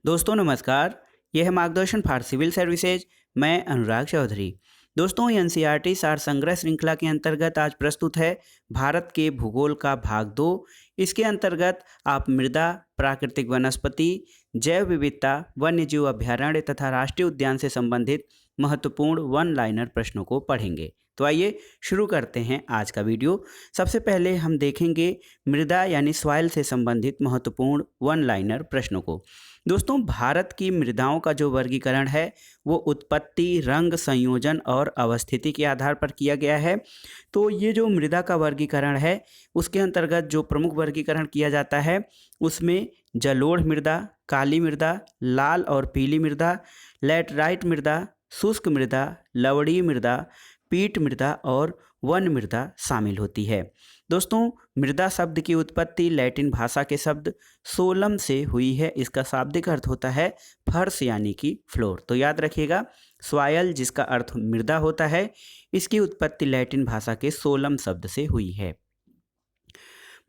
दोस्तों नमस्कार। यह है मार्गदर्शन फॉर सिविल सर्विसेज। मैं अनुराग चौधरी। दोस्तों एनसीईआरटी सार संग्रह श्रृंखला के अंतर्गत आज प्रस्तुत है भारत के भूगोल का भाग 2। इसके अंतर्गत आप मृदा, प्राकृतिक वनस्पति, जैव विविधता, वन्यजीव अभ्यारण्य तथा राष्ट्रीय उद्यान से संबंधित महत्वपूर्ण वन लाइनर प्रश्नों को पढ़ेंगे। तो आइए शुरू करते हैं आज का वीडियो। सबसे पहले हम देखेंगे मृदा यानी सॉइल से संबंधित महत्वपूर्ण वन लाइनर प्रश्नों को। दोस्तों भारत की मृदाओं का जो वर्गीकरण है वो उत्पत्ति, रंग, संयोजन और अवस्थिति के आधार पर किया गया है। तो ये जो मृदा का वर्गीकरण है उसके अंतर्गत जो प्रमुख वर्गीकरण किया जाता है उसमें जलोढ़ मृदा, काली मृदा, लाल और पीली मृदा, लैटराइट मृदा, शुष्क मृदा, लवणीय मृदा, पीट मृदा और वन मृदा शामिल होती है। दोस्तों मृदा शब्द की उत्पत्ति लैटिन भाषा के शब्द सोलम से हुई है। इसका शाब्दिक अर्थ होता है फर्श यानी कि फ्लोर। तो याद रखिएगा सॉइल जिसका अर्थ मृदा होता है, इसकी उत्पत्ति लैटिन भाषा के सोलम शब्द से हुई है।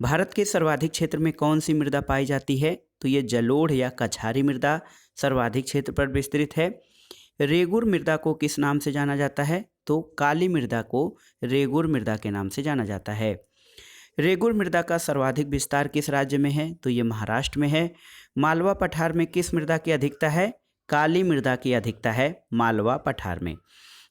भारत के सर्वाधिक क्षेत्र में कौन सी मृदा पाई जाती है? तो ये जलोढ़ या कछारी मृदा सर्वाधिक क्षेत्र पर विस्तृत है। रेगुर मृदा को किस नाम से जाना जाता है? तो काली मृदा को रेगुर मृदा के नाम से जाना जाता है। रेगुर मृदा का सर्वाधिक विस्तार किस राज्य में है? तो ये महाराष्ट्र में है। मालवा पठार में किस मृदा की अधिकता है? काली मृदा की अधिकता है मालवा पठार में।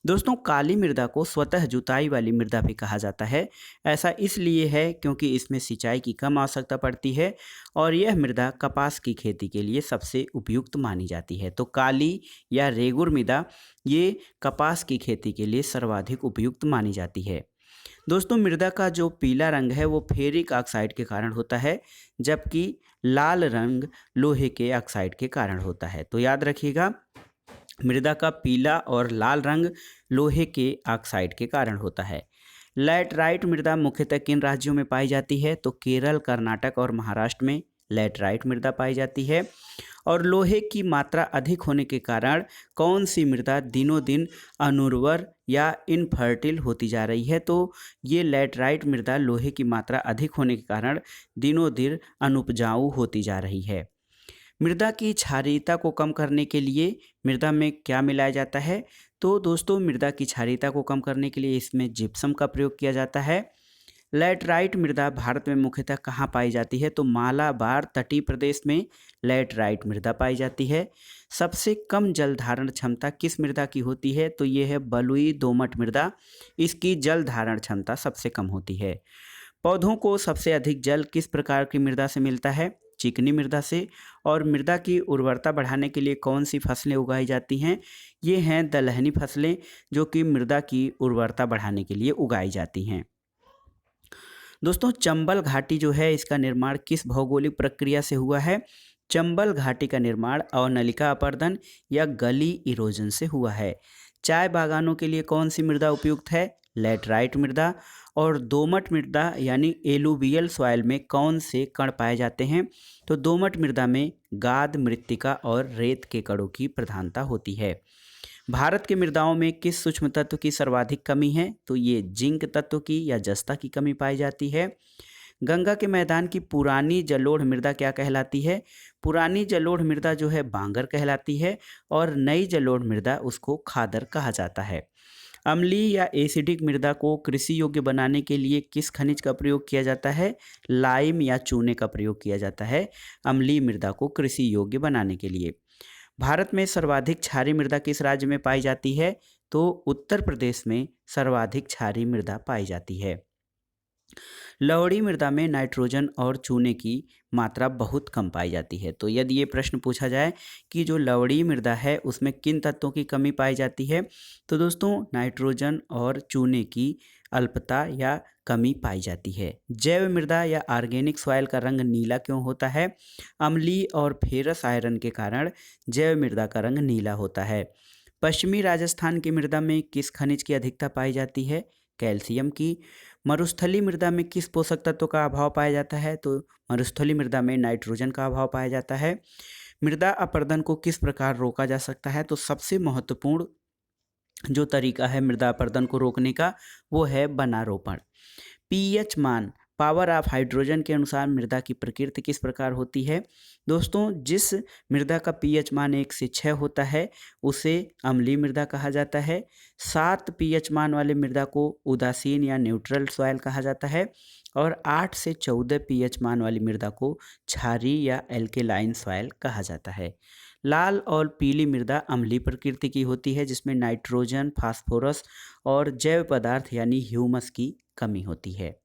दोस्तों काली मृदा को स्वतः जुताई वाली मृदा भी कहा जाता है। ऐसा इसलिए है क्योंकि इसमें सिंचाई की कम आवश्यकता पड़ती है और यह मृदा कपास की खेती के लिए सबसे उपयुक्त मानी जाती है। तो काली या रेगुर मृदा ये कपास की खेती के लिए सर्वाधिक उपयुक्त मानी जाती है। दोस्तों मृदा का जो पीला रंग है वो फेरिक ऑक्साइड के कारण होता है, जबकि लाल रंग लोहे के ऑक्साइड के कारण होता है। तो याद रखिएगा मृदा का पीला और लाल रंग लोहे के ऑक्साइड के कारण होता है। लैटराइट मृदा मुख्यतः किन राज्यों में पाई जाती है? तो केरल, कर्नाटक और महाराष्ट्र में लैटराइट मृदा पाई जाती है। और लोहे की मात्रा अधिक होने के कारण कौन सी मृदा दिनों दिन अनुर्वर या इनफर्टिल होती जा रही है? तो ये लैटराइट मृदा लोहे की मात्रा अधिक होने के कारण दिनों दिन अनुपजाऊ होती जा रही है। मृदा की क्षारीयता को कम करने के लिए मृदा में क्या मिलाया जाता है? तो दोस्तों मृदा की क्षारीयता को कम करने के लिए इसमें जिप्सम का प्रयोग किया जाता है। लैटराइट मृदा भारत में मुख्यतः कहाँ पाई जाती है? तो मालाबार तटीय प्रदेश में लैटराइट मृदा पाई जाती है। सबसे कम जल धारण क्षमता किस मृदा की होती है? तो ये है बलुई दोमट मृदा। इसकी जल धारण क्षमता सबसे कम होती है। पौधों को सबसे अधिक जल किस प्रकार की मृदा से मिलता है? चिकनी मृदा से। और मृदा की उर्वरता बढ़ाने के लिए कौन सी फसलें उगाई जाती हैं? ये हैं दलहनी फसलें जो कि मृदा की उर्वरता बढ़ाने के लिए उगाई जाती हैं। दोस्तों चंबल घाटी जो है इसका निर्माण किस भौगोलिक प्रक्रिया से हुआ है? चंबल घाटी का निर्माण अवनलिका अपरदन या गली इरोजन से हुआ है। चाय बागानों के लिए कौन सी मृदा उपयुक्त है? लैटराइट मृदा। और दोमट मृदा यानी एलुवियल सॉइल में कौन से कण पाए जाते हैं? तो दोमट मृदा में गाद, मृत्तिका और रेत के कणों की प्रधानता होती है। भारत के मृदाओं में किस सूक्ष्म तत्व की सर्वाधिक कमी है? तो ये जिंक तत्व की या जस्ता की कमी पाई जाती है। गंगा के मैदान की पुरानी जलोढ़ मृदा क्या कहलाती है? पुरानी जलोढ़ मृदा जो है बांगर कहलाती है और नई जलोढ़ मृदा उसको खादर कहा जाता है। अम्लीय या एसिडिक मृदा को कृषि योग्य बनाने के लिए किस खनिज का प्रयोग किया जाता है? लाइम या चूने का प्रयोग किया जाता है अम्लीय मृदा को कृषि योग्य बनाने के लिए। भारत में सर्वाधिक क्षारीय मृदा किस राज्य में पाई जाती है? तो उत्तर प्रदेश में सर्वाधिक क्षारीय मृदा पाई जाती है। लवणीय मृदा में नाइट्रोजन और चूने की मात्रा बहुत कम पाई जाती है। तो यदि ये प्रश्न पूछा जाए कि जो लवणीय मृदा है उसमें किन तत्वों की कमी पाई जाती है? तो दोस्तों नाइट्रोजन और चूने की अल्पता या कमी पाई जाती है। जैव मृदा या ऑर्गेनिक सॉइल का रंग नीला क्यों होता है? अम्लीय और फेरस आयरन के कारण जैव मृदा का रंग नीला होता है। पश्चिमी राजस्थान की मृदा में किस खनिज की अधिकता पाई जाती है? कैल्शियम की। मरुस्थलीय मृदा में किस पोषक तत्व का अभाव पाया जाता है? तो मरुस्थलीय मृदा में नाइट्रोजन का अभाव पाया जाता है। मृदा अपरदन को किस प्रकार रोका जा सकता है? तो सबसे महत्वपूर्ण जो तरीका है मृदा अपरदन को रोकने का वो है वनारोपण। पीएच मान पावर ऑफ हाइड्रोजन के अनुसार मृदा की प्रकृति किस प्रकार होती है? दोस्तों, जिस मृदा का पीएच मान 1 से 6 होता है उसे अम्लीय मृदा कहा जाता है। 7 पीएच मान वाले मृदा को उदासीन या न्यूट्रल सॉइल कहा जाता है और 8 से 14 पीएच मान वाली मृदा को क्षारीय या एल्केलाइन सॉइल कहा जाता है। लाल और पीली मृदा अम्लीय प्रकृति की होती है, जिसमें नाइट्रोजन, फास्फोरस और जैव पदार्थ यानी ह्यूमस की कमी होती है।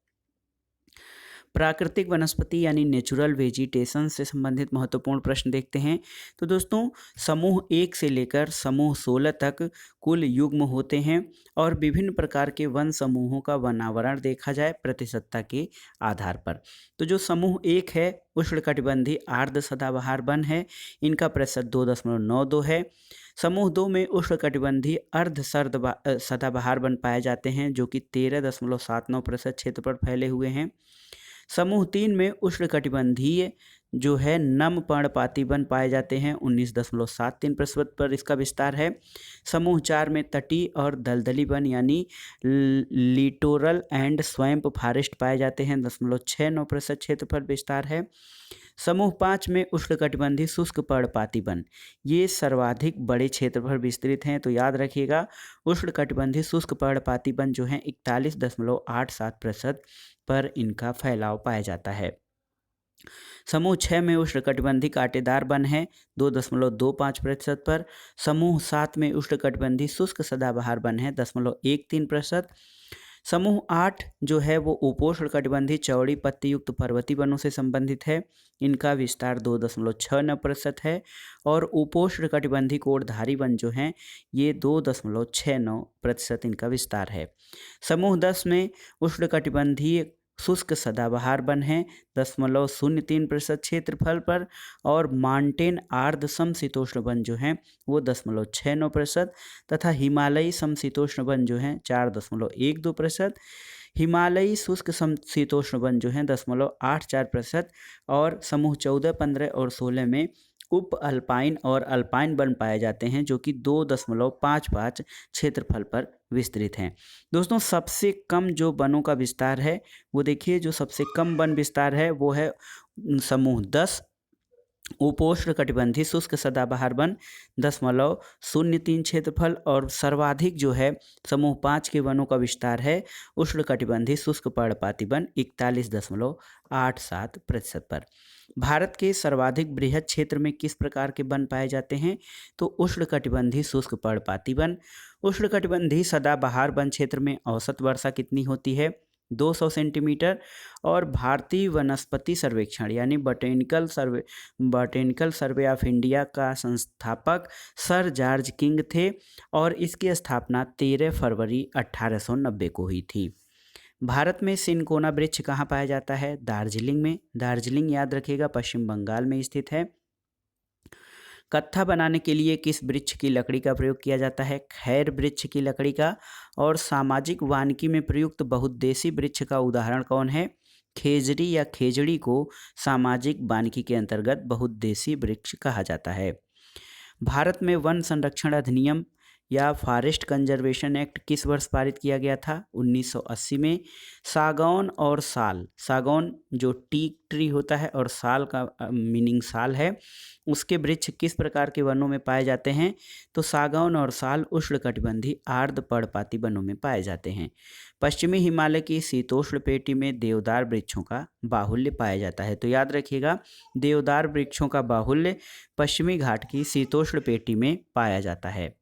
प्राकृतिक वनस्पति यानी नेचुरल वेजिटेशन से संबंधित महत्वपूर्ण प्रश्न देखते हैं। तो दोस्तों, समूह 1 से लेकर समूह 16 तक कुल युग्म होते हैं और विभिन्न प्रकार के वन समूहों का वनावरण देखा जाए प्रतिशतता के आधार पर। तो जो समूह 1 है उष्णकटिबंधीय आर्द्र सदाबहार वन है, इनका प्रतिशत 2.92 है। समूह 2 में उष्णकटिबंधीय अर्ध सदाबहार वन पाए जाते हैं जो कि 13.79% क्षेत्र पर फैले हुए हैं। समूह 3 में उष्णकटिबंधीय जो है नम पर्णपाती वन पाए जाते हैं, 19.73% पर इसका विस्तार है। समूह 4 में तटीय और दलदली वन यानी लिटोरल एंड स्वैम्प फॉरेस्ट पाए जाते हैं, 0.69% क्षेत्र पर विस्तार है। समूह 5 में उष्णकटिबंधीय शुष्क पर्णपाती वन, ये सर्वाधिक बड़े क्षेत्र पर विस्तृत हैं। तो याद रखिएगा, उष्णकटिबंधीय शुष्क पर्णपाती वन जो है 41.87% पर इनका फैलाव पाया जाता है। समूह 6 में उष्णकटिबंधीय कांटेदार वन है 2.25% पर। समूह 7 में उष्णकटिबंधीय शुष्क सदाबहार वन है 0.13%। समूह 8 जो है वो उपोष्णकटिबंधीय चौड़ी पत्ती युक्त पर्वतीय वनों से संबंधित है, इनका विस्तार 2.69% है। और उपोष्णकटिबंधीय कोटधारी वन जो हैं ये 2.69% इनका विस्तार है। समूह 10 में उष्णकटिबंधीय शुष्क सदाबहार वन है 0.03% क्षेत्रफल पर और माउंटेन आर्द्र समशीतोष्ण वन जो हैं वो 0.69% तथा हिमालयी समशीतोष्ण वन जो हैं 4.12%। हिमालयी शुष्क समशीतोष्ण वन जो हैं 0.84% और समूह 14, 15 और 16 में उप अल्पाइन और अल्पाइन वन पाए जाते हैं जो कि 2.55 क्षेत्रफल पर विस्तृत हैं। दोस्तों, सबसे कम जो वनों का विस्तार है वो देखिए, जो सबसे कम वन विस्तार है वो है समूह 10 उपोष्णकटिबंधीय शुष्क सदाबहार वन 0.03 क्षेत्रफल और सर्वाधिक जो है समूह 5 के वनों का विस्तार है उष्णकटिबंधीय शुष्क पर्णपाती वन 41.87% पर। भारत के सर्वाधिक बृहद क्षेत्र में किस प्रकार के वन पाए जाते हैं? तो उष्णकटिबंधीय शुष्क पर्णपाती वन। उष्णकटिबंधीय सदाबहार वन क्षेत्र में औसत वर्षा कितनी होती है? 200 सेंटीमीटर। और भारतीय वनस्पति सर्वेक्षण यानी बॉटेनिकल सर्वे ऑफ इंडिया का संस्थापक सर जॉर्ज किंग थे और इसकी स्थापना 13 फरवरी 1890 को हुई थी। भारत में सिनकोना वृक्ष कहाँ पाया जाता है? दार्जिलिंग में। दार्जिलिंग याद रखिएगा पश्चिम बंगाल में स्थित है। कत्था बनाने के लिए किस वृक्ष की लकड़ी का प्रयोग किया जाता है? खैर वृक्ष की लकड़ी का। और सामाजिक वानिकी में प्रयुक्त बहुउद्देशीय वृक्ष का उदाहरण कौन है? खेजड़ी या खेजड़ी को सामाजिक वानिकी के अंतर्गत बहुउद्देशीय वृक्ष कहा जाता है। भारत में वन संरक्षण अधिनियम या फॉरेस्ट कंजर्वेशन एक्ट किस वर्ष पारित किया गया था? 1980 में। सागौन और साल, सागौन जो टीक ट्री होता है और साल का मीनिंग साल है, उसके वृक्ष किस प्रकार के वनों में पाए जाते हैं? तो सागौन और साल उष्णकटिबंधीय आर्द्र पर्णपाती वनों में पाए जाते हैं। पश्चिमी हिमालय की शीतोष्ण पेटी में देवदार वृक्षों का बाहुल्य पाया जाता है। तो याद रखिएगा, देवदार वृक्षों का बाहुल्य पश्चिमी घाट की शीतोष्ण पेटी में पाया जाता है।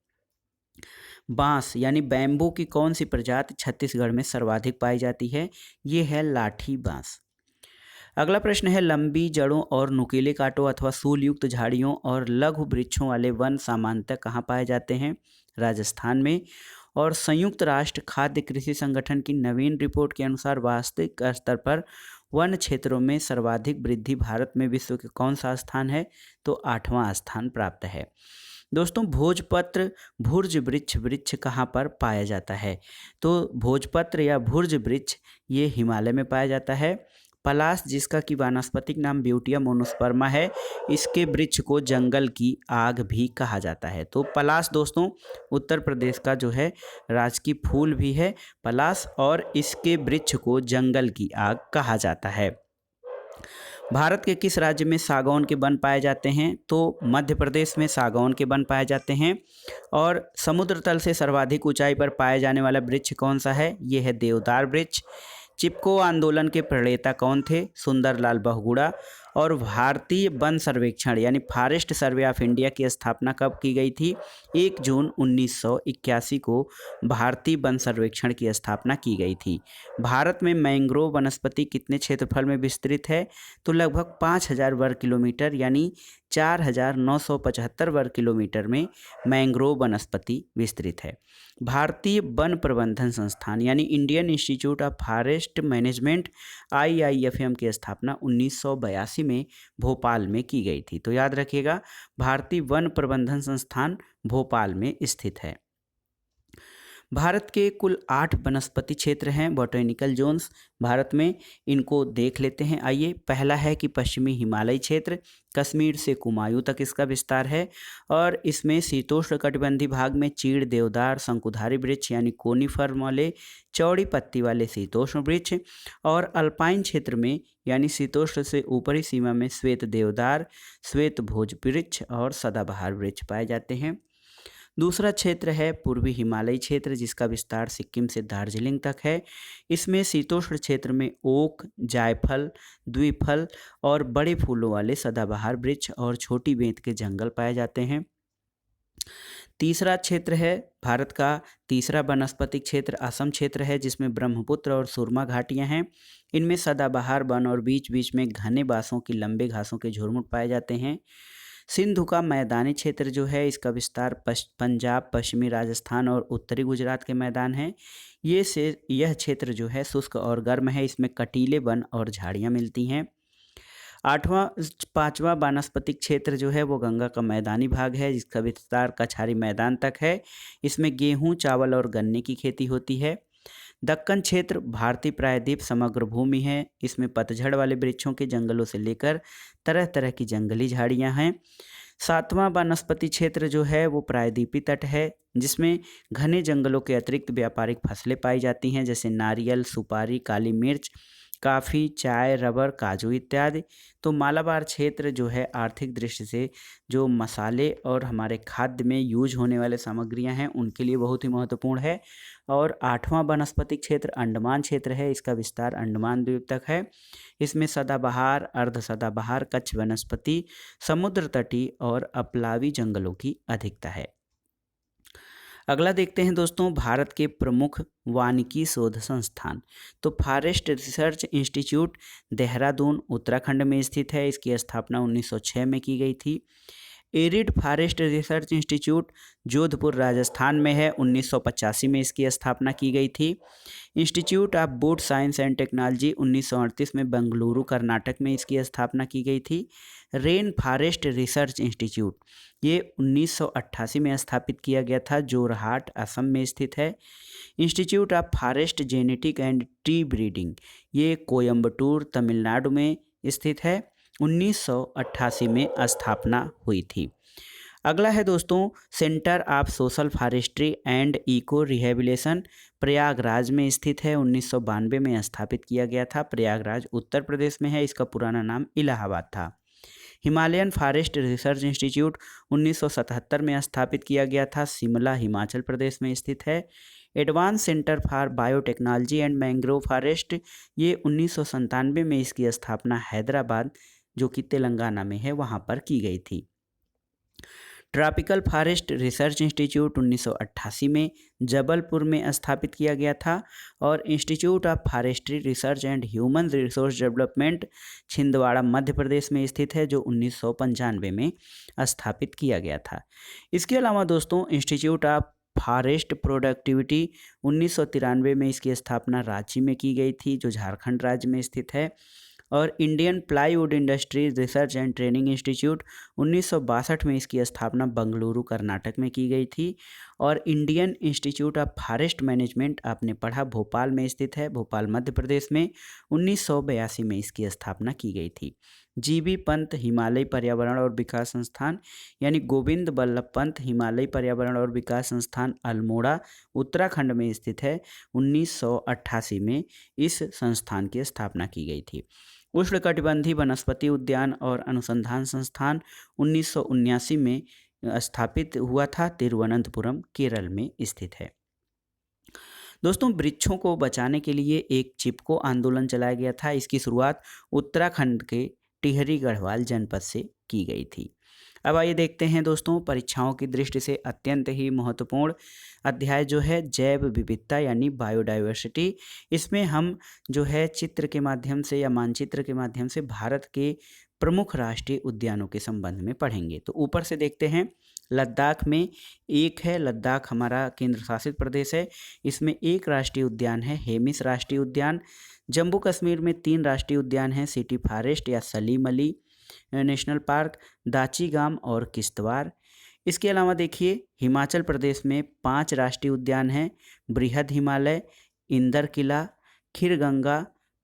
बांस यानी बैम्बू की कौन सी प्रजाति छत्तीसगढ़ में सर्वाधिक पाई जाती है? ये है लाठी बांस। अगला प्रश्न है, लंबी जड़ों और नुकीले कांटों अथवा सूल युक्त झाड़ियों और लघु वृक्षों वाले वन सामान्यतः कहाँ पाए जाते हैं? राजस्थान में। और संयुक्त राष्ट्र खाद्य कृषि संगठन की नवीन रिपोर्ट के अनुसार वास्तविक स्तर पर वन क्षेत्रों में सर्वाधिक वृद्धि भारत में विश्व के कौन सा स्थान है? तो 8वां स्थान प्राप्त है। दोस्तों, भोजपत्र भुर्ज वृक्ष कहाँ पर पाया जाता है? तो भोजपत्र या भुर्ज वृक्ष ये हिमालय में पाया जाता है। पलाश, जिसका कि वानस्पतिक नाम ब्यूटिया मोनोस्पर्मा है, इसके वृक्ष को जंगल की आग भी कहा जाता है। तो पलाश दोस्तों उत्तर प्रदेश का जो है राजकीय फूल भी है पलाश, और इसके वृक्ष को जंगल की आग कहा जाता है। भारत के किस राज्य में सागौन के वन पाए जाते हैं? तो मध्य प्रदेश में सागौन के वन पाए जाते हैं। और समुद्र तल से सर्वाधिक ऊंचाई पर पाए जाने वाला वृक्ष कौन सा है? ये है देवदार वृक्ष। चिपको आंदोलन के प्रणेता कौन थे? सुंदरलाल बहुगुणा। और भारतीय वन सर्वेक्षण यानी फॉरेस्ट सर्वे ऑफ इंडिया की स्थापना कब की गई थी? 1 जून 1981 को भारतीय वन सर्वेक्षण की स्थापना की गई थी। भारत में मैंग्रोव वनस्पति कितने क्षेत्रफल में विस्तृत है? तो लगभग 5000 वर्ग किलोमीटर यानी 4975 वर्ग किलोमीटर में मैंग्रोव वनस्पति विस्तृत है। भारतीय वन प्रबंधन संस्थान यानी Indian institute of forest management IIFM की स्थापना 1982 में भोपाल में की गई थी। तो याद रखिएगा, भारतीय वन प्रबंधन संस्थान भोपाल में स्थित है। भारत के कुल 8 वनस्पति क्षेत्र हैं, बॉटेनिकल जोन्स भारत में। इनको देख लेते हैं, आइए। पहला है कि पश्चिमी हिमालयी क्षेत्र, कश्मीर से कुमायूं तक इसका विस्तार है, और इसमें शीतोष्ण कटिबंधीय भाग में चीड़, देवदार, शंकुधारी वृक्ष यानी कोनीफर वाले चौड़ी पत्ती वाले शीतोष्ण वृक्ष, और अल्पाइन क्षेत्र में यानी शीतोष्ण से ऊपरी सीमा में श्वेत देवदार, श्वेत भोज वृक्ष और सदाबहार वृक्ष पाए जाते हैं। दूसरा क्षेत्र है पूर्वी हिमालयी क्षेत्र, जिसका विस्तार सिक्किम से दार्जिलिंग तक है। इसमें शीतोष्ण क्षेत्र में ओक, जायफल, द्विफल और बड़े फूलों वाले सदाबहार वृक्ष और छोटी बेंत के जंगल पाए जाते हैं। तीसरा क्षेत्र है भारत का तीसरा वनस्पतिक क्षेत्र असम क्षेत्र है, जिसमें ब्रह्मपुत्र और सुरमा घाटियां हैं। इनमें सदाबहार वन और बीच बीच में घने बांसों की लंबे घासों के झुरमुट पाए जाते हैं। सिंधु का मैदानी क्षेत्र जो है, इसका विस्तार पंजाब, पश्चिमी राजस्थान और उत्तरी गुजरात के मैदान हैं। यह क्षेत्र जो है शुष्क और गर्म है, इसमें कटीले वन और झाड़ियाँ मिलती हैं। पांचवा वानस्पतिक क्षेत्र जो है वो गंगा का मैदानी भाग है, जिसका विस्तार कछारी मैदान तक है। इसमें गेहूं, चावल और गन्ने की खेती होती है। दक्कन क्षेत्र भारतीय प्रायद्वीप समग्र भूमि है। इसमें पतझड़ वाले वृक्षों के जंगलों से लेकर तरह तरह की जंगली झाड़ियां हैं। सातवां वनस्पति क्षेत्र जो है वो प्रायद्वीपीय तट है, जिसमें घने जंगलों के अतिरिक्त व्यापारिक फसलें पाई जाती हैं, जैसे नारियल, सुपारी, काली मिर्च, काफ़ी, चाय, रबर, काजू इत्यादि। तो मालाबार क्षेत्र जो है आर्थिक दृष्टि से जो मसाले और हमारे खाद्य में यूज होने वाले सामग्रियां हैं उनके लिए बहुत ही महत्वपूर्ण है। और आठवां वनस्पतिक क्षेत्र अंडमान क्षेत्र है, इसका विस्तार अंडमान द्वीप तक है। इसमें सदाबहार, अर्ध सदाबहार, कच्छ वनस्पति, समुद्र तटीय और अपलावी जंगलों की अधिकता है। अगला देखते हैं दोस्तों, भारत के प्रमुख वानिकी शोध संस्थान। तो forest research institute Dehradun Uttarakhand में स्थित है। इसकी स्थापना 1906 में की गई थी। Arid forest research institute Jodhpur Rajasthan में है, 1985 में इसकी स्थापना की गई थी। Institute of would science and technology 1938 में बेंगलुरु कर्नाटक में इसकी स्थापना की गई थी। रेन फॉरेस्ट रिसर्च इंस्टीट्यूट ये 1988 में स्थापित किया गया था, जोरहाट असम में स्थित है। Institute of forest genetic and tree breeding ये कोयम्बटूर तमिलनाडु में स्थित है, 1988 में स्थापना हुई थी। अगला है दोस्तों, centre of social forestry and eco rehabilitation Prayagraj में स्थित है, 1992 में स्थापित किया गया था। प्रयागराज उत्तर प्रदेश में है, इसका पुराना नाम इलाहाबाद था। हिमालयन फॉरेस्ट रिसर्च इंस्टीट्यूट 1977 में स्थापित किया गया था, शिमला हिमाचल प्रदेश में स्थित है। Advance centre for biotechnology and mangrove forest ये 1997 में इसकी स्थापना हैदराबाद जो कि तेलंगाना में है वहाँ पर की गई थी। ट्रॉपिकल फॉरेस्ट रिसर्च इंस्टीट्यूट 1988 में जबलपुर में स्थापित किया गया था। और institute of forestry research and human resource development Chhindwara Madhya Pradesh में स्थित है, जो 1995 में स्थापित किया गया था। इसके अलावा दोस्तों, इंस्टीट्यूट ऑफ फॉरेस्ट प्रोडक्टिविटी 1993 में इसकी स्थापना रांची में की गई थी, जो झारखंड राज्य में स्थित है। और Indian plywood industry research and training institute 1962 में इसकी स्थापना बेंगलुरु कर्नाटक में की गई थी। और Indian institute of forest management आपने पढ़ा भोपाल में स्थित है, भोपाल मध्य प्रदेश में। 1982 में इसकी स्थापना की गई थी। जीबी पंत हिमालय पर्यावरण और विकास संस्थान यानी गोविंद बल्लभ पंत हिमालय पर्यावरण और विकास संस्थान अल्मोड़ा उत्तराखंड में स्थित है। 1988 में इस संस्थान की स्थापना की गई थी। उष्णकटिबंधीय वनस्पति उद्यान और अनुसंधान संस्थान 1979 में स्थापित हुआ था, तिरुवनंतपुरम केरल में स्थित है। दोस्तों, वृक्षों को बचाने के लिए एक चिपको आंदोलन चलाया गया था। इसकी शुरुआत उत्तराखंड के टिहरी गढ़वाल जनपद से की गई थी। अब आइए देखते हैं दोस्तों, परीक्षाओं की दृष्टि से अत्यंत ही महत्वपूर्ण अध्याय जो है जैव विविधता यानी बायोडाइवर्सिटी। इसमें हम जो है चित्र के माध्यम से या मानचित्र के माध्यम से भारत के प्रमुख राष्ट्रीय उद्यानों के संबंध में पढ़ेंगे। तो ऊपर से देखते हैं, लद्दाख में एक है, लद्दाख हमारा केंद्र शासित प्रदेश है, इसमें एक राष्ट्रीय उद्यान है हेमिस राष्ट्रीय उद्यान। जम्मू कश्मीर में 3 राष्ट्रीय उद्यान हैं, सिटी फॉरेस्ट या सलीम अली नेशनल पार्क, दाचीगाम और किश्तवाड़। इसके अलावा देखिए हिमाचल प्रदेश में 5 राष्ट्रीय उद्यान हैं, बृहद हिमालय, इंदर किला, खीरगंगा,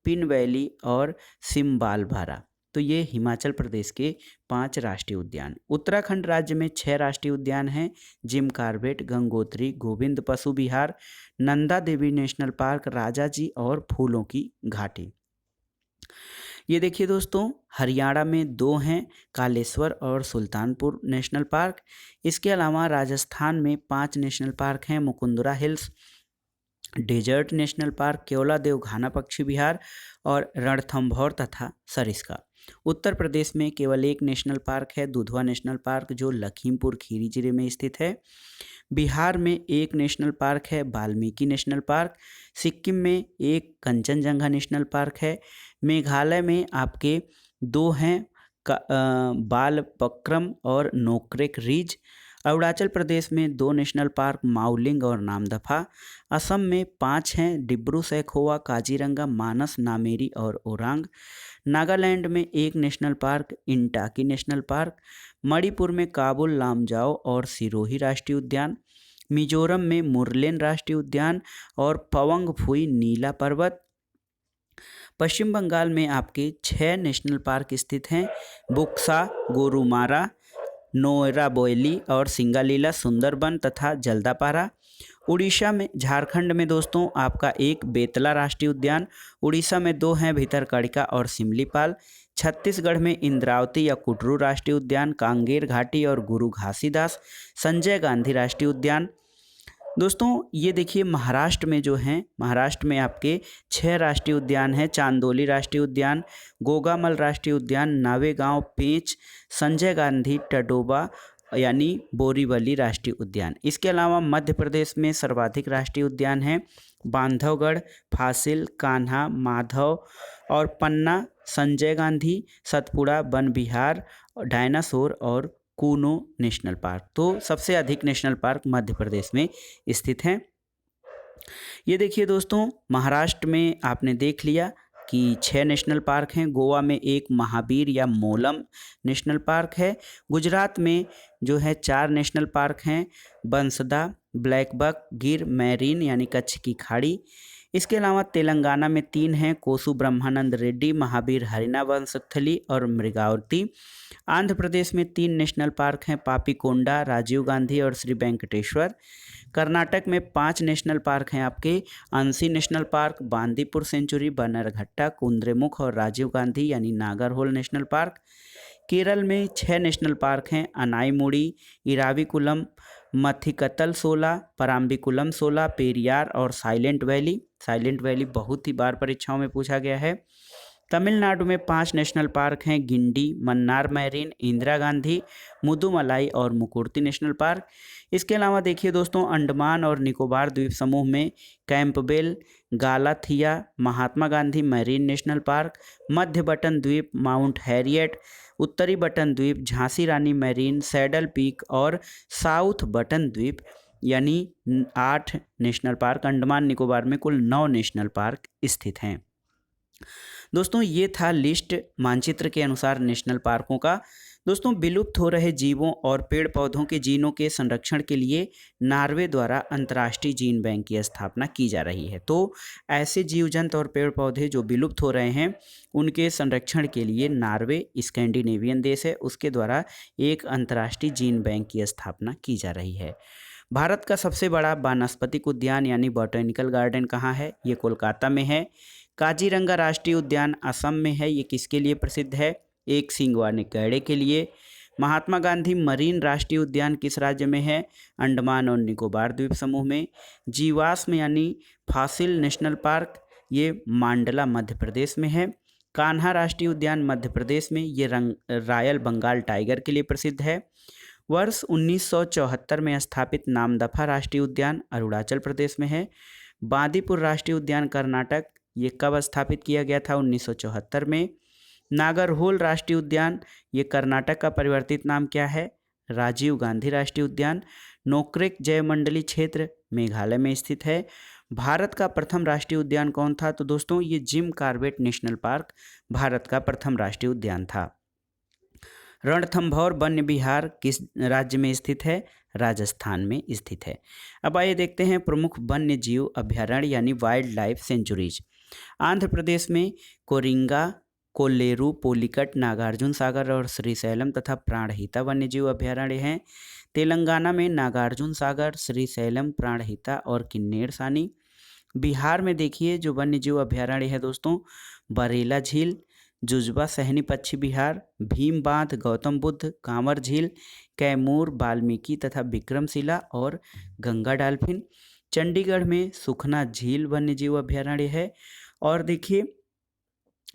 पिन वैली और सिम्बालभारा। तो ये हिमाचल प्रदेश के 5 राष्ट्रीय उद्यान। उत्तराखंड राज्य में 6 राष्ट्रीय उद्यान हैं, जिम कार्बेट, गंगोत्री, गोविंद पशु विहार, नंदा देवी नेशनल पार्क, राजाजी और फूलों की घाटी। ये देखिए दोस्तों, हरियाणा में 2 हैं, कालेश्वर और सुल्तानपुर नेशनल पार्क। इसके अलावा राजस्थान में 5 नेशनल पार्क हैं, Mukundara hills, desert national park, Keoladeo Ghana पक्षी विहार और रणथंभौर तथा सरिस्का। उत्तर प्रदेश में केवल एक नेशनल पार्क है, दुधवा नेशनल पार्क, जो लखीमपुर खीरी जिले में स्थित है। बिहार में एक नेशनल पार्क है, वाल्मीकि नेशनल पार्क। सिक्किम में एक कंचनजंगा नेशनल पार्क है। मेघालय में आपके 2 हैं, बालपक्रम और नोक्रेक रिज। अरुणाचल प्रदेश में 2 नेशनल पार्क, माउलिंग और नामदफा। असम में 5 हैं, डिब्रू सैखोवा, काजीरंगा, मानस, नामेरी और ओरांग। नागालैंड में 1 national park, Intanki national park. Manipur में काबुल लामजाओ और सिरोही राष्ट्रीय उद्यान। मिजोरम में मुरलेन राष्ट्रीय उद्यान और पवंग फुई नीला पर्वत। पश्चिम बंगाल में आपके 6 नेशनल पार्क स्थित हैं, बुक्सा, गोरुमारा, नोएराबोयली और सिंगालीला सुंदरबन तथा जल्दापारा। उड़ीसा में, झारखंड में दोस्तों आपका एक बेतला राष्ट्रीय उद्यान। उड़ीसा में 2 हैं, भितरकनिका और सिमलीपाल। छत्तीसगढ़ में इंद्रावती या कुटरू राष्ट्रीय उद्यान, कांगेर घाटी और गुरु घासीदास। संजय गांधी राष्ट्रीय उद्यान। दोस्तों ये देखिए महाराष्ट्र में जो हैं, महाराष्ट्र में आपके 6 राष्ट्रीय उद्यान हैं, चांदोली राष्ट्रीय उद्यान, गोगामल राष्ट्रीय उद्यान, नावेगांव, पेंच, संजय गांधी टडोबा यानी बोरीवली राष्ट्रीय उद्यान। इसके अलावा मध्य प्रदेश में सर्वाधिक राष्ट्रीय उद्यान हैं, बांधवगढ़, फासिल, कान्हा, माधव और पन्ना, संजय गांधी, सतपुड़ा, वन विहार, डायनासोर और कूनो नेशनल पार्क। तो सबसे अधिक नेशनल पार्क मध्य प्रदेश में स्थित हैं। ये देखिए दोस्तों, महाराष्ट्र में आपने देख लिया कि 6 नेशनल पार्क हैं। गोवा में एक महावीर या मोलम नेशनल पार्क है। गुजरात में जो है 4 नेशनल पार्क हैं, बंसदा, ब्लैकबक, गिर, मैरीन यानी कच्छ की खाड़ी। इसके अलावा तेलंगाना में 3 हैं, कोसु ब्रह्मानंद रेड्डी, महावीर हरिना वंशस्थली और मृगावती। आंध्र प्रदेश में 3 नेशनल पार्क हैं, पापीकोंडा, राजीव गांधी और श्री वेंकटेश्वर। कर्नाटक में 5 नेशनल पार्क हैं आपके, Anshi national park, Bandipur sanctuary, Bannerghatta, Kudremukh और राजीव गांधी यानी नागरहोल नेशनल पार्क। केरल में 6 नेशनल पार्क हैं, अनाईमुड़ी, इराविकुलम, मथिकतल 16, पराम्बिकुलम 16, पेरियार और साइलेंट वैली। साइलेंट वैली बहुत ही बार परीक्षाओं में पूछा गया है। तमिलनाडु में 5 नेशनल पार्क हैं, गिंडी, मन्नार मैरीन, इंदिरा गांधी, मुदुमलाई और मुकुर्ती नेशनल पार्क। इसके अलावा देखिए दोस्तों, अंडमान और निकोबार द्वीप समूह में Campbell, गालाथिया, Mahatma Gandhi marine national park, मध्य बटन द्वीप, माउंट हैरियट, उत्तरी बटन द्वीप, झांसी रानी मैरीन, सैडल पीक और साउथ बटन द्वीप यानी 8 नेशनल पार्क। अंडमान निकोबार में कुल 9 नेशनल पार्क स्थित हैं। दोस्तों ये था लिस्ट मानचित्र के अनुसार नेशनल पार्कों का। दोस्तों, विलुप्त हो रहे जीवों और पेड़ पौधों के जीनों के संरक्षण के लिए नॉर्वे द्वारा अंतर्राष्ट्रीय जीन बैंक की स्थापना की जा रही है। तो ऐसे जीव जंतु और पेड़ पौधे जो विलुप्त हो रहे हैं उनके संरक्षण के लिए नॉर्वे स्कैंडिनेवियन देश है, उसके द्वारा एक अंतर्राष्ट्रीय जीन बैंक की स्थापना की जा रही है। भारत का सबसे बड़ा वानस्पतिक उद्यान यानी बॉटनिकल गार्डन कहाँ है? ये कोलकाता में है। काजीरंगा राष्ट्रीय उद्यान असम में है। ये किसके लिए प्रसिद्ध है? एक सींग वाले गैंडे के लिए। महात्मा गांधी मरीन राष्ट्रीय उद्यान किस राज्य में है? अंडमान और निकोबार द्वीप समूह में। जीवाश्म यानी फॉसिल नेशनल पार्क ये मांडला मध्य प्रदेश में है। कान्हा राष्ट्रीय उद्यान मध्य प्रदेश में, ये रॉयल बंगाल टाइगर के लिए प्रसिद्ध है। वर्ष 1974 में स्थापित नामदफा राष्ट्रीय उद्यान अरुणाचल प्रदेश में है। बांदीपुर राष्ट्रीय उद्यान कर्नाटक, ये कब स्थापित किया गया था? 1974 में। नागरहोल राष्ट्रीय उद्यान, ये कर्नाटक का परिवर्तित नाम क्या है? राजीव गांधी राष्ट्रीय उद्यान। नोक्रेक जैवमंडली क्षेत्र मेघालय में स्थित है। भारत का प्रथम राष्ट्रीय उद्यान कौन था? तो दोस्तों ये Jim Corbett national park Bharat का प्रथम राष्ट्रीय उद्यान था। रणथंभौर वन्य विहार किस राज्य में स्थित है? राजस्थान में स्थित है। अब आइए देखते हैं प्रमुख वन्य जीव अभ्यारण्य यानी wild life sanctuaries. Andhra Pradesh में कोरिंगा, कोल्लेरू, पोलिकट, नागार्जुन सागर और श्रीशैलम तथा प्राणहिता वन्य जीव अभ्यारण्य हैं। तेलंगाना में नागार्जुन सागर, श्रीशैलम, प्राणहिता और किन्नेर सानी। बिहार में देखिए जो वन्य जीव अभ्यारण्य है दोस्तों, बरेला झील, जुजबा सहनी पक्षी विहार, भीम बांध, गौतम बुद्ध, कांवर झील, कैमूर, वाल्मीकि तथा विक्रमशिला और गंगा डॉल्फिन। चंडीगढ़ में सुखना झील वन्य जीव अभ्यारण्य है। और देखिए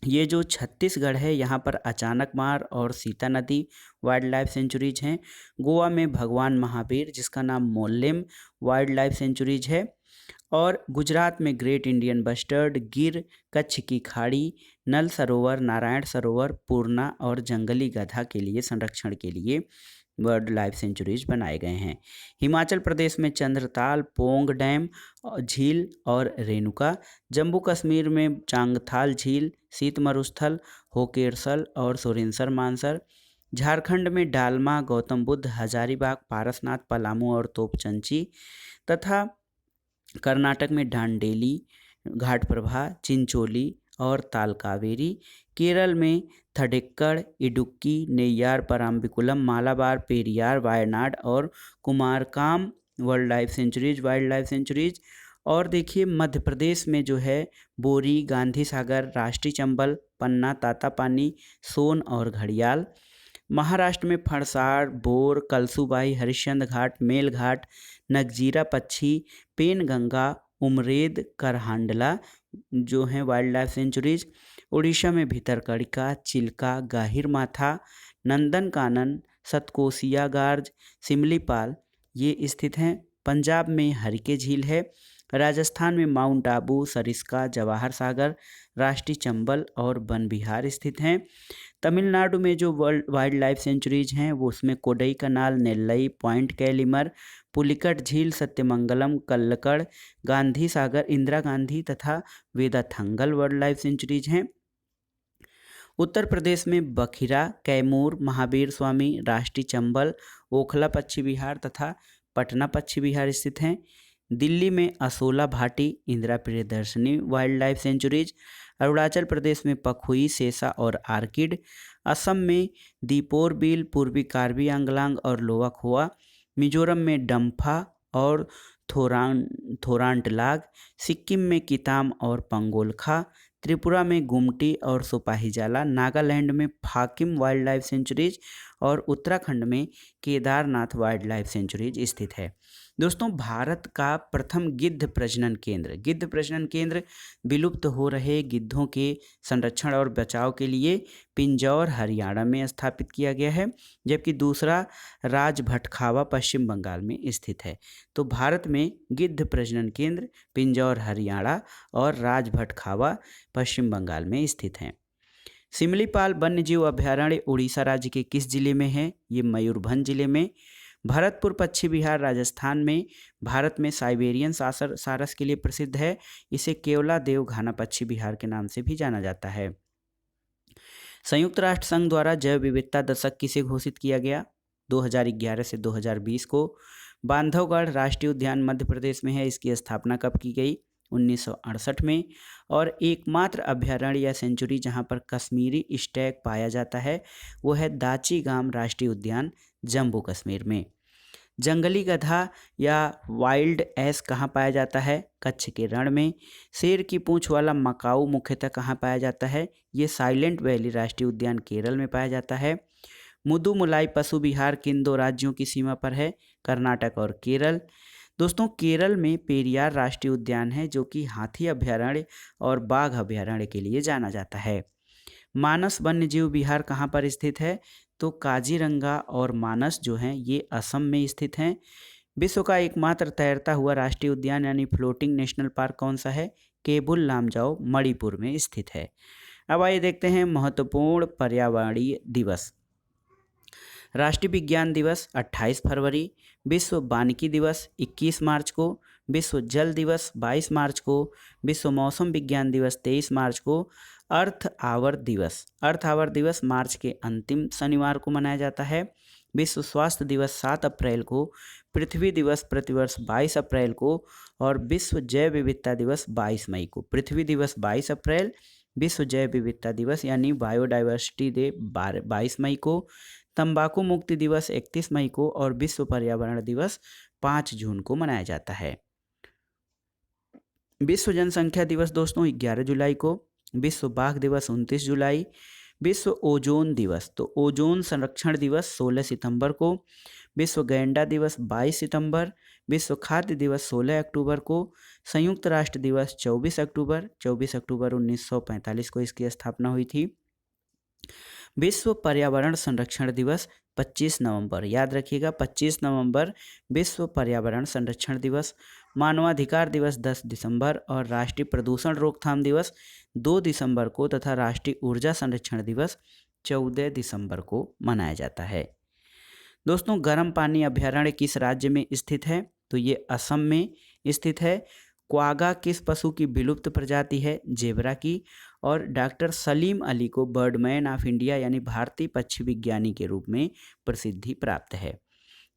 ये जो छत्तीसगढ़ है यहाँ पर अचानक मार और सीता नदी वाइल्ड लाइफ सेंचुरीज हैं। गोवा में भगवान महावीर जिसका नाम मोल्लेम वाइल्ड लाइफ सेंचुरीज है। और गुजरात में ग्रेट इंडियन बस्टर्ड, गिर, कच्छ की खाड़ी, नल सरोवर, नारायण सरोवर, पूर्णा और जंगली गधा के लिए संरक्षण के लिए वाइल्ड लाइफ सेंचुरीज बनाए गए हैं। हिमाचल प्रदेश में चंद्रताल, पोंग डैम झील और रेणुका। जम्मू कश्मीर में चांगथाल झील, शीत मरुस्थल, होकेरसल और सोरेनसर मानसर। झारखंड में डालमा, गौतम बुद्ध, हजारीबाग, पारसनाथ, पलामू और तोपचंची। तथा कर्नाटक में डांडेली, घाटप्रभा, चिंचोली और तालकावेरी। केरल में थडिक्कड़, इडुक्की, नेय्यार, पराम्बिकुलम, मालाबार, पेरियार, वायनाड और कुमारकाम वाइल्ड लाइफ सेंचुरीज। और देखिए मध्य प्रदेश में जो है बोरी, गांधी सागर, राष्ट्रीय चंबल, पन्ना, तातापानी, सोन और घड़ियाल। महाराष्ट्र में फणसाड़, बोर, कलसूबाई, हरिश्चंद्र घाट, मेलघाट, नगजीरा पक्षी, पेनगंगा, उमरेद, करहांडला जो हैं वाइल्ड लाइफ सेंचुरीज। उड़ीसा में भितरकनिका, चिल्का, गाहिर माथा, नंदनकानन, सतकोसिया गार्ज, सिमलीपाल ये स्थित हैं। पंजाब में हरिके झील है। राजस्थान में माउंट आबू, सरिस्का, जवाहर सागर, राष्ट्रीय चंबल और वन विहार स्थित हैं। तमिलनाडु में जो वाइल्ड लाइफ सेंचुरीज हैं वो उसमें कोडई कनाल, नेल्लई, पॉइंट कैलिमर, पुलिकट झील, सत्यमंगलम, कल्लकड़, गांधी सागर, इंदिरा गांधी तथा वेदाथंगल वाइल्ड लाइफ सेंचुरीज हैं। उत्तर प्रदेश में बखिरा, कैमूर, महावीर स्वामी, राष्ट्रीय चंबल, ओखला पक्षी विहार तथा पटना पक्षी विहार स्थित हैं। दिल्ली में Asola Bhatti, Indira Priyadarshini wildlife sanctuaries. Arunachal Pradesh में पखुई, सेसा और आर्किड। असम में दीपोर बिल, पूर्वी कार्बी आंगलांग और लोवा खोआ। मिजोरम में डम्फा और थोरांटलाग। सिक्किम में किताम और पंगोलखा। त्रिपुरा में गुमटी और सिपाहीजाला। नागालैंड में फाकिम वाइल्ड लाइफ सेंचुरीज और उत्तराखंड में केदारनाथ वाइल्ड लाइफ सेंचुरीज स्थित है। दोस्तों भारत का प्रथम गिद्ध प्रजनन केंद्र विलुप्त हो रहे गिद्धों के संरक्षण और बचाव के लिए पिंजौर हरियाणा में स्थापित किया गया है, जबकि दूसरा राजभटखावा पश्चिम बंगाल में स्थित है। तो भारत में गिद्ध प्रजनन केंद्र पिंजौर हरियाणा और राजभटखावा पश्चिम बंगाल में स्थित हैं। सिमलीपाल वन्यजीव अभ्यारण्य उड़ीसा राज्य के किस जिले में है? ये मयूरभंज जिले में। भरतपुर पक्षी विहार राजस्थान में भारत में साइबेरियन सारस के लिए प्रसिद्ध है। इसे केवला देव घाना पक्षी विहार के नाम से भी जाना जाता है। संयुक्त राष्ट्र संघ द्वारा जैव विविधता दशक किसे घोषित किया गया? 2011 से 2020 को। बांधवगढ़ राष्ट्रीय उद्यान मध्य प्रदेश में है, इसकी स्थापना कब की गई? 1968 में। और एकमात्र अभयारण्य या सेंचुरी जहां पर कश्मीरी स्टैग पाया जाता है वो है दाची गाम राष्ट्रीय उद्यान, जम्मू कश्मीर में। जंगली गधा या वाइल्ड एस कहाँ पाया जाता है? कच्छ के रण में। शेर की पूंछ वाला मकाऊ मुख्यतः कहाँ पाया जाता है? ये साइलेंट वैली राष्ट्रीय उद्यान केरल में पाया जाता है। मुदुमलाई पशु विहार किन दो राज्यों की सीमा पर है? कर्नाटक और केरल। दोस्तों, केरल में पेरियार राष्ट्रीय उद्यान है जो कि हाथी अभयारण्य और बाघ अभयारण्य के लिए जाना जाता है। मानस वन्यजीव विहार कहाँ पर स्थित है? तो काजीरंगा और मानस जो हैं ये असम में स्थित हैं। विश्व का एकमात्र तैरता हुआ राष्ट्रीय उद्यान यानी फ्लोटिंग नेशनल पार्क कौन सा है? केबुल लामजाओ मणिपुर में स्थित है। अब आइए देखते हैं महत्वपूर्ण पर्यावरणीय दिवस। राष्ट्रीय विज्ञान दिवस 28 फरवरी, विश्व वानिकी दिवस 21 मार्च को, विश्व जल दिवस 22 मार्च को, विश्व मौसम विज्ञान दिवस 23 मार्च को, अर्थ आवर दिवस मार्च के अंतिम शनिवार को मनाया जाता है। विश्व स्वास्थ्य दिवस 7 अप्रैल को, पृथ्वी दिवस प्रतिवर्ष 22 अप्रैल को और विश्व जैव विविधता दिवस 22 मई को। पृथ्वी दिवस 22 अप्रैल, विश्व जैव विविधता दिवस यानी बायोडाइवर्सिटी डे 22 मई को, तंबाकू मुक्ति दिवस 31 मई को और विश्व पर्यावरण दिवस 5 जून को मनाया जाता है। विश्व जनसंख्या दिवस दोस्तों 11 जुलाई को, विश्व बाघ दिवस 29 जुलाई, विश्व ओजोन दिवस तो ओजोन संरक्षण दिवस 16 सितंबर को, विश्व गैंडा दिवस 22 सितंबर, विश्व खाद्य दिवस 16 अक्टूबर को, संयुक्त राष्ट्र दिवस 24 अक्टूबर 1945 को इसकी स्थापना हुई थी। विश्व पर्यावरण संरक्षण दिवस 25 नवंबर, याद रखिएगा 25 नवंबर विश्व पर्यावरण संरक्षण दिवस। मानवाधिकार दिवस 10 दिसंबर और राष्ट्रीय प्रदूषण रोकथाम दिवस 2 दिसंबर को तथा राष्ट्रीय ऊर्जा संरक्षण दिवस 14 दिसंबर को मनाया जाता है। दोस्तों, गर्म पानी अभयारण्य किस राज्य में स्थित है? तो ये असम में स्थित है। क्वागा किस पशु की विलुप्त प्रजाति है? जेबरा की। और डॉक्टर सलीम अली को बर्डमैन ऑफ इंडिया यानी भारतीय पक्षी विज्ञानी के रूप में प्रसिद्धि प्राप्त है।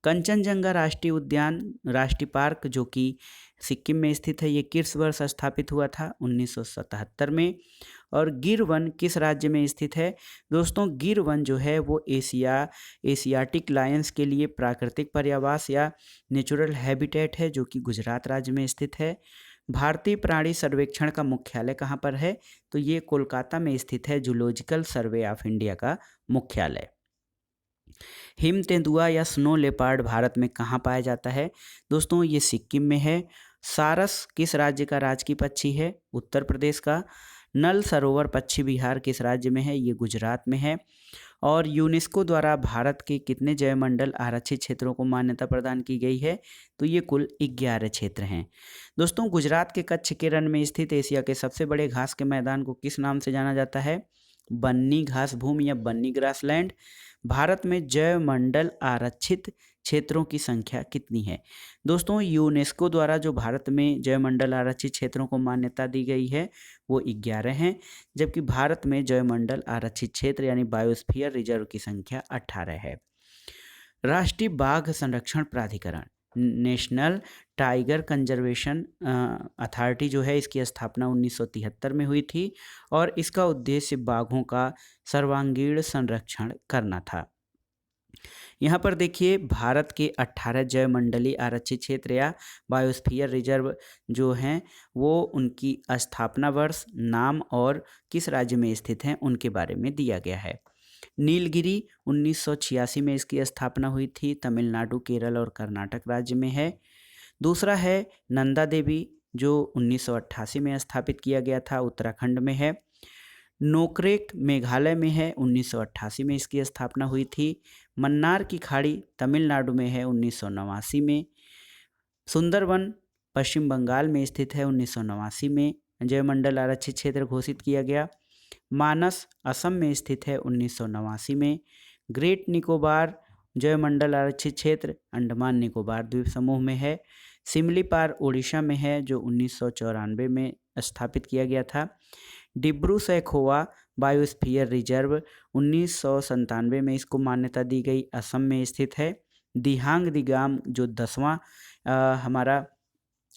कंचनजंगा राष्ट्रीय उद्यान राष्ट्रीय पार्क जो कि सिक्किम में स्थित है, ये किस वर्ष स्थापित हुआ था? 1977 में। और गिर वन किस राज्य में स्थित है? दोस्तों, गिर वन जो है वो एशियाटिक लायंस के लिए प्राकृतिक पर्यावास या नेचुरल हैबिटेट है जो कि गुजरात राज्य में स्थित है। भारतीय प्राणी सर्वेक्षण का मुख्यालय कहाँ पर है? तो ये कोलकाता में स्थित है, जूलॉजिकल सर्वे ऑफ इंडिया का मुख्यालय। हिम तेंदुआ या स्नो लेपर्ड भारत में कहाँ पाया जाता है? दोस्तों, ये सिक्किम में है। सारस किस राज्य का राजकीय पक्षी है? उत्तर प्रदेश का। नल सरोवर पक्षी विहार किस राज्य में है? ये गुजरात में है। और यूनेस्को द्वारा भारत के कितने जैवमंडल आरक्षित क्षेत्रों को मान्यता प्रदान की गई है? तो ये कुल 11 क्षेत्र हैं। दोस्तों, गुजरात के कच्छ के रण में स्थित एशिया के सबसे बड़े घास के मैदान को किस नाम से जाना जाता है? बन्नी घास भूमि या बन्नी ग्रासलैंड। भारत में जैवमंडल आरक्षित क्षेत्रों की संख्या कितनी है? दोस्तों, यूनेस्को द्वारा जो भारत में जैवमंडल आरक्षित क्षेत्रों को मान्यता दी गई है वो 11 हैं, जबकि भारत में जैवमंडल आरक्षित क्षेत्र यानी बायोस्फीयर रिजर्व की संख्या 18 है। राष्ट्रीय बाघ संरक्षण प्राधिकरण नेशनल टाइगर कंजर्वेशन अथॉरिटी जो है, इसकी स्थापना 1973 में हुई थी और इसका उद्देश्य बाघों का सर्वांगीण संरक्षण करना था। यहाँ पर देखिए, भारत के 18 जैवमंडलीय आरक्षित क्षेत्र या बायोस्फीयर रिजर्व जो हैं वो उनकी स्थापना वर्ष, नाम और किस राज्य में स्थित हैं उनके बारे में दिया गया है। नीलगिरी 1986 में इसकी स्थापना हुई थी, तमिलनाडु, केरल और कर्नाटक राज्य में है। दूसरा है नंदा देवी जो 1988 में स्थापित किया गया था, उत्तराखंड में है। नोकरेक मेघालय में है, 1988 में इसकी स्थापना हुई थी। मन्नार की खाड़ी तमिलनाडु में है, 1989 में। सुंदरवन पश्चिम बंगाल में स्थित है, 1989 में जैवमंडल आरक्षित क्षेत्र घोषित किया गया। मानस असम में स्थित है, 1989 में। ग्रेट निकोबार जैवमंडल आरक्षित क्षेत्र अंडमान निकोबार द्वीप समूह में है। सिमलीपाल उड़ीसा में है जो 1994 में स्थापित किया गया था। डिब्रू सैखोवा बायोस्फीयर रिजर्व 1997 में इसको मान्यता दी गई, असम में स्थित है। दिहांग दिगाम जो 10वां हमारा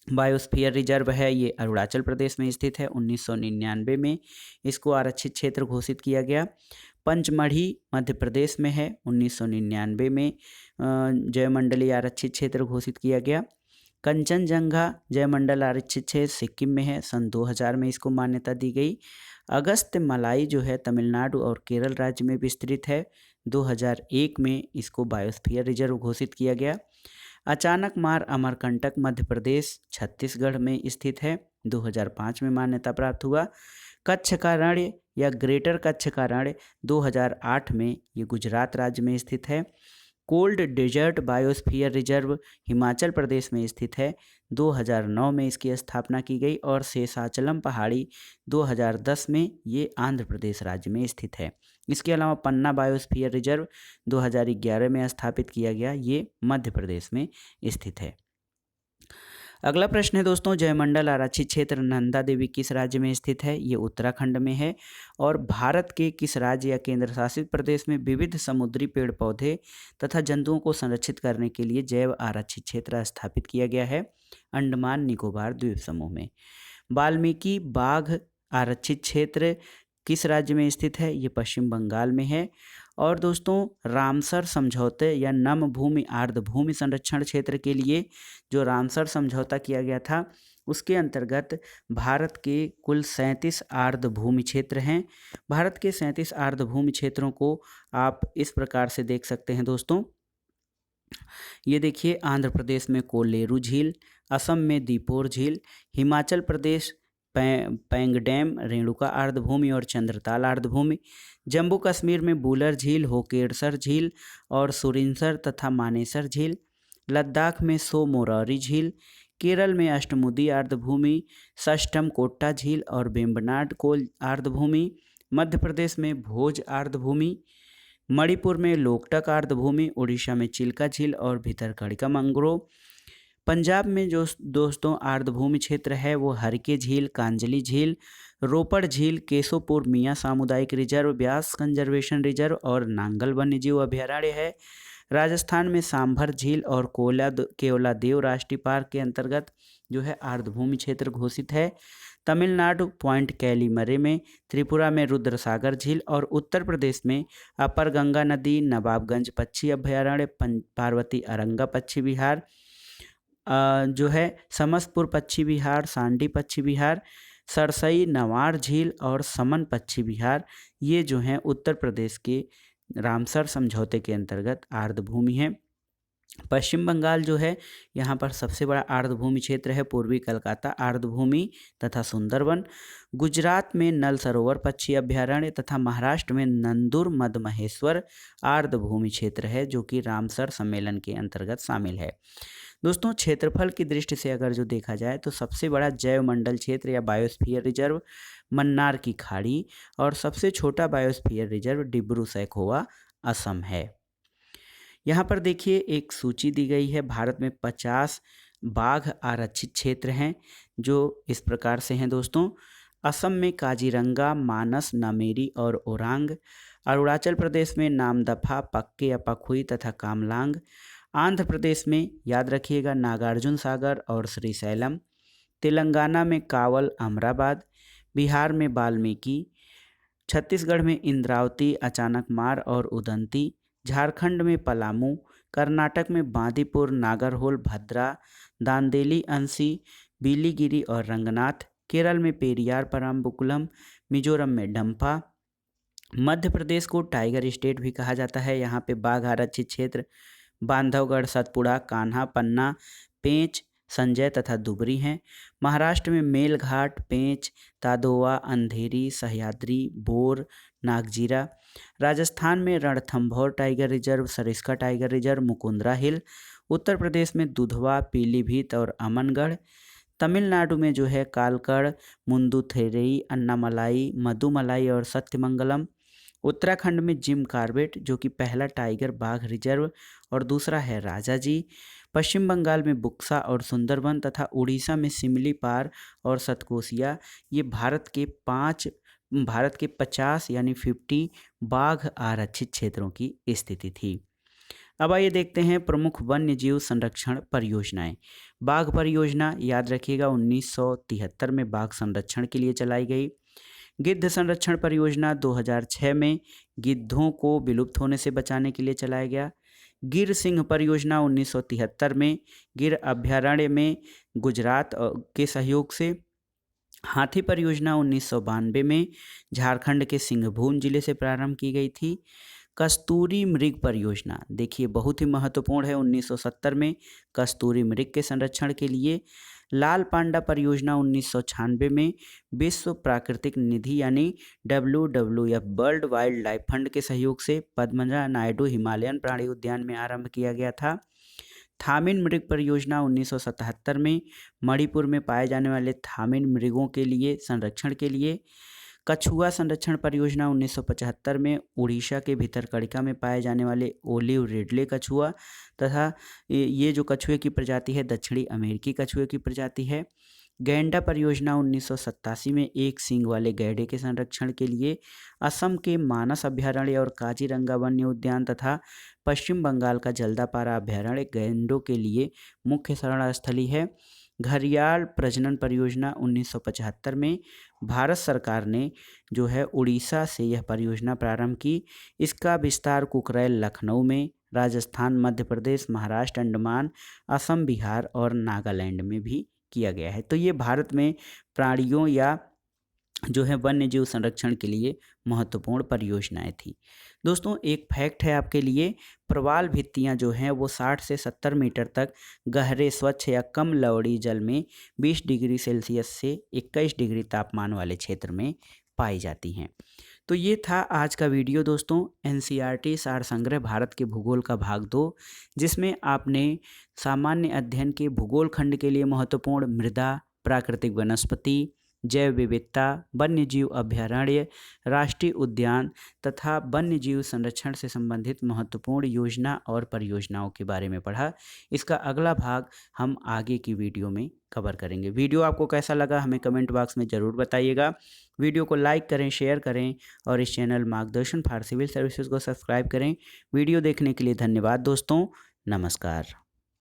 बायोस्फीयर रिजर्व है, ये अरुणाचल प्रदेश में स्थित है। 1999 में इसको आरक्षित क्षेत्र घोषित किया गया। पंचमढ़ी मध्य प्रदेश में है। 1999 में जयमंडली आरक्षित क्षेत्र घोषित किया गया। कंचनजंगा जयमंडल आरक्षित क्षेत्र सिक्किम में है। सन 2000 में इसको मान्यता दी गई। अगस्त्य मलाई जो है तमिलनाडु और केरल राज्य में विस्तृत है। 2001 में इसको बायोस्फीयर रिजर्व घोषित किया गया। अचानक मार अमरकंटक मध्य प्रदेश छत्तीसगढ़ में स्थित है। 2005 में मान्यता प्राप्त हुआ। कच्छ का रण या ग्रेटर कच्छ का रण 2008 में ये गुजरात राज्य में स्थित है। Cold desert biosphere reserve Himachal Pradesh में स्थित है। 2009 में इसकी स्थापना की गई और शेषाचलम पहाड़ी 2010 में ये आंध्र प्रदेश राज्य में स्थित है। इसके अलावा पन्ना बायोस्फीयर रिजर्व 2011 में स्थापित किया गया, ये मध्य प्रदेश में स्थित है। अगला प्रश्न है दोस्तों, जयमंडल आरक्षित क्षेत्र नंदा देवी किस राज्य में स्थित है? ये उत्तराखंड में है। और भारत के किस राज्य या केंद्र शासित प्रदेश में विविध समुद्री पेड़ पौधे तथा जंतुओं को संरक्षित करने के लिए जैव आरक्षित क्षेत्र स्थापित किया गया है? अंडमान निकोबार द्वीप समूह में। वाल्मीकि बाघ आरक्षित क्षेत्र किस राज्य में स्थित है? ये पश्चिम बंगाल में है। और दोस्तों रामसर समझौते या नम भूमि आर्द्र भूमि संरक्षण क्षेत्र के लिए जो रामसर समझौता किया गया था, उसके अंतर्गत भारत के कुल 37 आर्द्र भूमि क्षेत्र हैं। भारत के 37 आर्द्र भूमि क्षेत्रों को आप इस प्रकार से देख सकते हैं दोस्तों। ये देखिए, आंध्र प्रदेश में कोलेरू झील, असम में दीपोर झील, हिमाचल प्रदेश पैंगडैम रेणुका आर्द्रभूमि और चंद्रताल आर्द्रभूमि, जम्मू कश्मीर में बुलर झील, होकेरसर झील और सुरिनसर तथा मानेसर झील, लद्दाख में सो मोरारी झील, केरल में अष्टमुदी आर्द्रभूमि, षष्ठम कोट्टा झील और बेम्बनाड कोल आर्द्रभूमि, मध्य प्रदेश में भोज आर्द्रभूमि, मणिपुर में लोकटक आर्द्रभूमि, उड़ीसा में चिल्का झील और भितरकनिका मैंग्रोव, पंजाब में जो दोस्तों आर्द्रभूमि क्षेत्र है वो हरके झील, कांजली झील, रोपड़ झील, केशोपुर मियाँ सामुदायिक रिजर्व, ब्यास कंजर्वेशन रिजर्व और नांगल वन्यजीव अभयारण्य है। राजस्थान में सांभर झील और केवलादेव राष्ट्रीय पार्क के अंतर्गत जो है आर्द्रभूमि क्षेत्र घोषित है। तमिलनाडु पॉइंट कैलीमरे में, त्रिपुरा में रुद्रसागर झील और उत्तर प्रदेश में अपर गंगा नदी, नवाबगंज पक्षी अभयारण्य, पार्वती अरंगा पक्षी विहार जो है, समस्तपुर पक्षी विहार, सांडी पक्षी विहार, सरसई नवार झील और समन पक्षी विहार, ये जो हैं उत्तर प्रदेश के रामसर समझौते के अंतर्गत आर्द्रभूमि है। पश्चिम बंगाल जो है, यहाँ पर सबसे बड़ा आर्द्रभूमि क्षेत्र है पूर्वी कलकत्ता आर्द्रभूमि तथा सुंदरवन। गुजरात में नल सरोवर पक्षी अभयारण्य तथा महाराष्ट्र में नंदुर मद महेश्वर आर्द्रभूमि क्षेत्र है, जो कि रामसर सम्मेलन के अंतर्गत शामिल है। दोस्तों क्षेत्रफल की दृष्टि से अगर जो देखा जाए तो सबसे बड़ा जैव मंडल क्षेत्र या बायोस्फीयर रिजर्व मन्नार की खाड़ी और सबसे छोटा बायोस्फीयर रिजर्व डिब्रू सैखोवा असम है। यहाँ पर देखिए एक सूची दी गई है। भारत में 50 बाघ आरक्षित क्षेत्र हैं जो इस प्रकार से हैं दोस्तों। असम में काजीरंगा, मानस, नामेरी और ओरांग। अरुणाचल प्रदेश में नामदफा, पक्के या पखुई तथा कामलांग। आंध्र प्रदेश में याद रखिएगा नागार्जुन सागर और श्रीशैलम। तेलंगाना में कावल, अमराबाद। बिहार में वाल्मीकि। छत्तीसगढ़ में इंद्रावती, अचानकमार और उदंती। झारखंड में पलामू। कर्नाटक में बांदीपुर, नागरहोल, भद्रा, दांदेली, अंसी, बिलीगिरी और रंगनाथ। केरल में पेरियार, परम्बकुलम। मिजोरम में डंपा। मध्य प्रदेश को टाइगर स्टेट भी कहा जाता है। यहाँ पे बाघ आरक्षित क्षेत्र बांधवगढ़, सतपुड़ा, कान्हा, पन्ना, पेंच, संजय तथा दुबरी हैं। महाराष्ट्र में मेलघाट, पेंच, तादोवा, अंधेरी, सह्याद्री, बोर, नागजीरा। राजस्थान में Ranthambore tiger reserve, Sariska tiger reserve, Mukundara hill. Uttar Pradesh में दुधवा, पीलीभीत और अमनगढ़। तमिलनाडु में जो है कालकड़, मुंदुथेरई, अन्नामलाई, मधुमलाई और सत्यमंगलम। उत्तराखंड में जिम कार्बेट जो कि पहला टाइगर बाघ रिजर्व और दूसरा है राजाजी। पश्चिम बंगाल में बुक्सा और सुंदरबन तथा उड़ीसा में सिमलीपार और सतकोसिया। ये भारत के 5 भारत के 50 यानी 50 बाघ आरक्षित क्षेत्रों की स्थिति थी। अब आइए देखते हैं प्रमुख वन्य जीव संरक्षण परियोजनाएं। बाघ परियोजना याद रखिएगा 1973 में बाघ संरक्षण के लिए चलाई गई। गिद्ध संरक्षण परियोजना 2006 में गिद्धों को विलुप्त होने से बचाने के लिए चलाया गया। गिर सिंह परियोजना 1973 में गिर अभ्यारण्य में गुजरात के सहयोग से। हाथी परियोजना 1992 में झारखंड के सिंहभूम जिले से प्रारंभ की गई थी। कस्तूरी मृग परियोजना देखिए बहुत ही महत्वपूर्ण है, 1970 में कस्तूरी मृग के संरक्षण के लिए। लाल पांडा परियोजना 1996 में विश्व प्राकृतिक निधि यानी WWF world wild life fund के सहयोग से पद्मजा नायडू हिमालयन प्राणी उद्यान में आरंभ किया गया था। थामिन मृग परियोजना 1977 में मणिपुर में पाए जाने वाले थामिन मृगों के लिए संरक्षण के लिए। कछुआ संरक्षण परियोजना 1975 में उड़ीसा के भितरकनिका में पाए जाने वाले ओलिव रिडले कछुआ तथा ये जो कछुए की प्रजाति है दक्षिणी अमेरिकी कछुए की प्रजाति है। गैंडा परियोजना 1987 में एक सींग वाले गैंडे के संरक्षण के लिए। असम के मानस अभ्यारण्य और काजीरंगा वन्य उद्यान तथा पश्चिम बंगाल का जल्दापारा अभ्यारण्य गैंडों के लिए मुख्य शरण स्थली है। घड़ियाल प्रजनन परियोजना 1975 में भारत सरकार ने जो है उड़ीसा से यह परियोजना प्रारंभ की। इसका विस्तार कुकरैल लखनऊ में, राजस्थान, मध्य प्रदेश, महाराष्ट्र, अंडमान, असम, बिहार और नागालैंड में भी किया गया है। तो ये भारत में प्राणियों या जो है वन्य जीव संरक्षण के लिए महत्वपूर्ण परियोजनाएं थी। दोस्तों एक फैक्ट है आपके लिए, प्रवाल भित्तियां जो हैं वो 60 से 70 मीटर तक गहरे स्वच्छ या कम लवणीय जल में 20 डिग्री सेल्सियस से 21 डिग्री तापमान वाले क्षेत्र में पाई जाती हैं। तो ये था आज का वीडियो दोस्तों, NCERT सार संग्रह भारत के भूगोल का भाग 2, जिसमें आपने सामान्य अध्ययन के भूगोल खंड के लिए महत्वपूर्ण मृदा, प्राकृतिक वनस्पति, जैव विविधता, वन्य जीव अभ्यारण्य, राष्ट्रीय उद्यान तथा वन्य जीव संरक्षण से संबंधित महत्वपूर्ण योजना और परियोजनाओं के बारे में पढ़ा। इसका अगला भाग हम आगे की वीडियो में कवर करेंगे। वीडियो आपको कैसा लगा हमें कमेंट बॉक्स में ज़रूर बताइएगा। वीडियो को लाइक करें, शेयर करें और इस चैनल मार्गदर्शन फॉर सिविल सर्विसेज को सब्सक्राइब करें। वीडियो देखने के लिए धन्यवाद दोस्तों, नमस्कार।